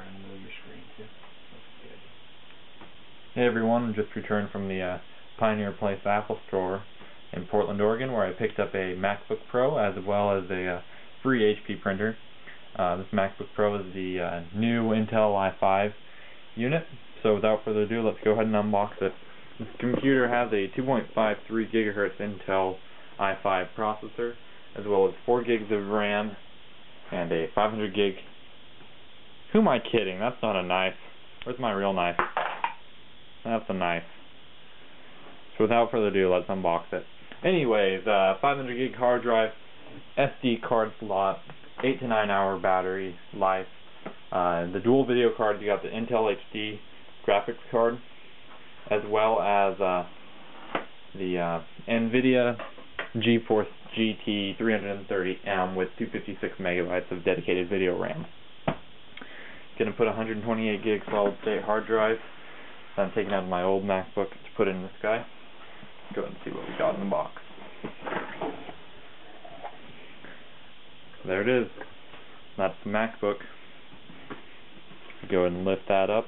trying to move your screen too. That's good. Hey everyone, just returned from the Pioneer Place Apple Store in Portland, Oregon, where I picked up a MacBook Pro as well as a free HP printer. This MacBook Pro is the new Intel i5 unit. So without further ado, let's go ahead and unbox it. This computer has a 2.53 GHz Intel i5 processor, as well as 4 gigs of RAM and a 500 gig. Who am I kidding? That's not a knife. Where's my real knife? That's a knife. So without further ado, let's unbox it. Anyways, 500 gig hard drive, SD card slot, 8 to 9 hour battery life. The dual video cards, you got the Intel HD graphics card, as well as the NVIDIA Geforce GT 330M with 256 megabytes of dedicated video RAM. Gonna put 128 gig solid state hard drive that I'm taking out of my old MacBook to put in this guy. Go ahead and see what we got in the box. There it is. That's the MacBook. Go ahead and lift that up.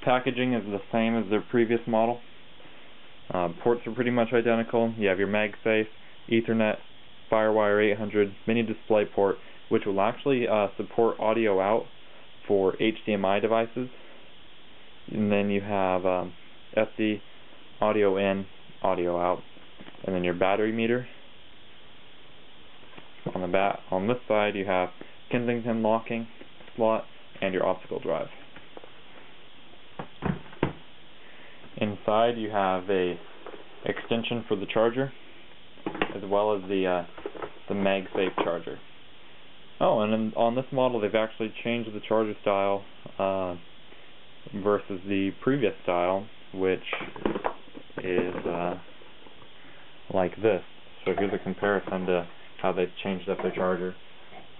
Packaging is the same as their previous model. Ports are pretty much identical. You have your MagSafe, Ethernet, Firewire 800, mini display port, which will actually support audio out for HDMI devices. And then you have SD, audio in, audio out, and then your battery meter. On this side you have Kensington locking slot and your optical drive. Inside you have a extension for the charger, as well as the MagSafe charger. Oh, and then on this model they've actually changed the charger style versus the previous style, which is like this. So here's a comparison to how they've changed up their charger.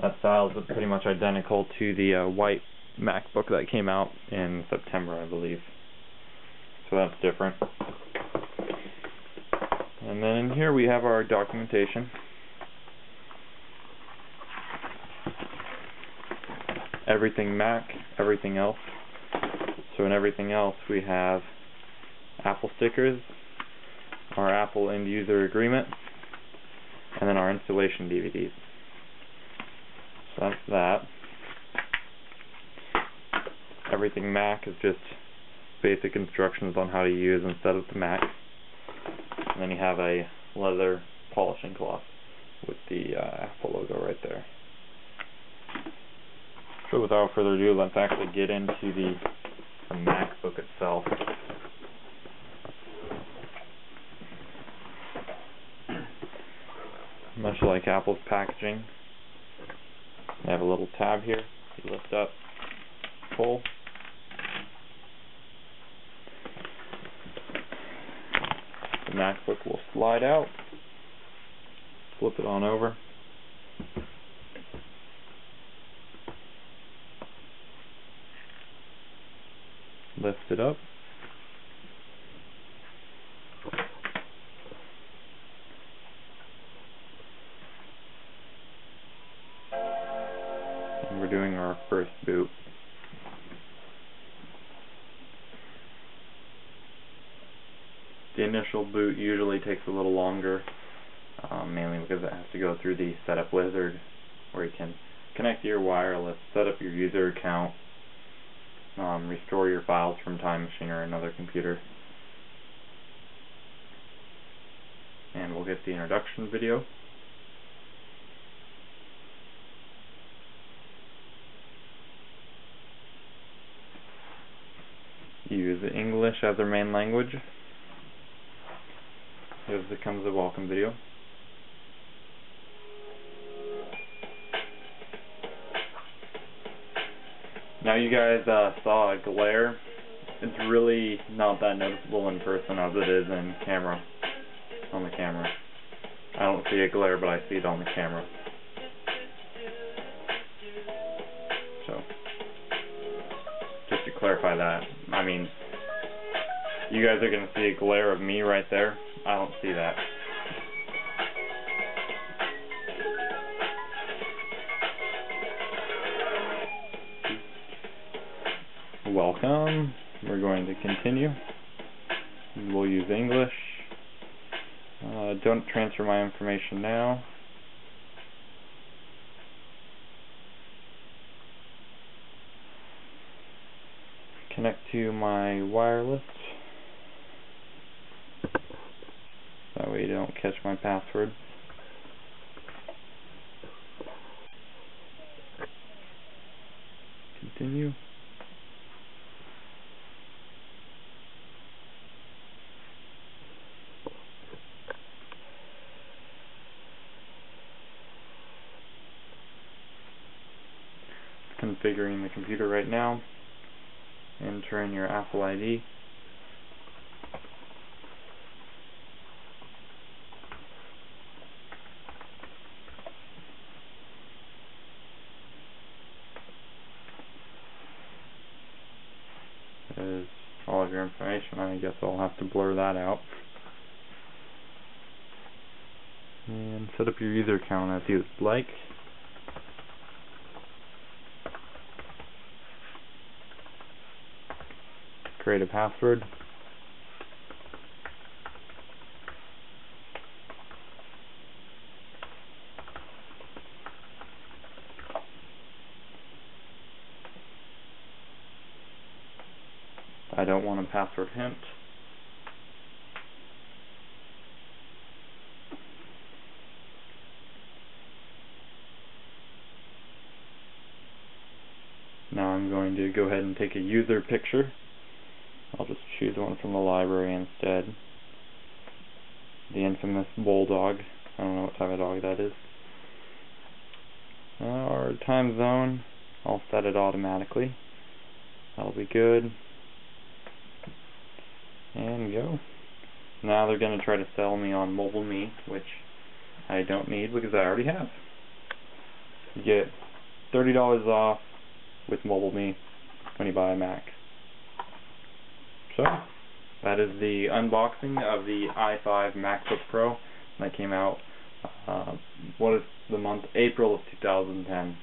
That style is pretty much identical to the white MacBook that came out in September, I believe. So that's different. And then in here we have our documentation. Everything Mac, everything else. So in everything else we have Apple stickers, our Apple end user agreement, and then our installation DVDs. So that's that. Everything Mac is just basic instructions on how to use and set up the Mac. And then you have a leather polishing cloth with the Apple logo right there. So without further ado, let's actually get into the MacBook itself. Much like Apple's packaging, they have a little tab here. You lift up, pull. The MacBook will slide out. Flip it on over. Lift it up. And we're doing our first boot. The initial boot usually takes a little longer, mainly because it has to go through the setup wizard, where you can connect to your wireless, set up your user account, restore your files from Time Machine or another computer. And we'll get the introduction video. Use English as their main language. Here comes the welcome video. Now you guys saw a glare. It's really not that noticeable in person as it is in camera, on the camera. I don't see a glare, but I see it on the camera. So, just to clarify that, I mean, you guys are going to see a glare of me right there. I don't see that. Welcome. We're going to continue. We'll use English. Don't transfer my information now. Connect to my wireless. That way you don't catch my password. Continue. Configuring the computer right now. Enter in your Apple ID. That is all of your information. I guess I'll have to blur that out. And set up your user account as you'd like. Create a password. I don't want a password hint. Now I'm going to go ahead and take a user picture. I'll just choose one from the library instead. The infamous bulldog. I don't know what type of dog that is. Our time zone, I'll set it automatically. That'll be good. And go. Now they're going to try to sell me on Mobile Me, which I don't need because I already have. You get $30 off with Mobile Me when you buy a Mac. So, that is the unboxing of the i5 MacBook Pro that came out, what is the month? April of 2010.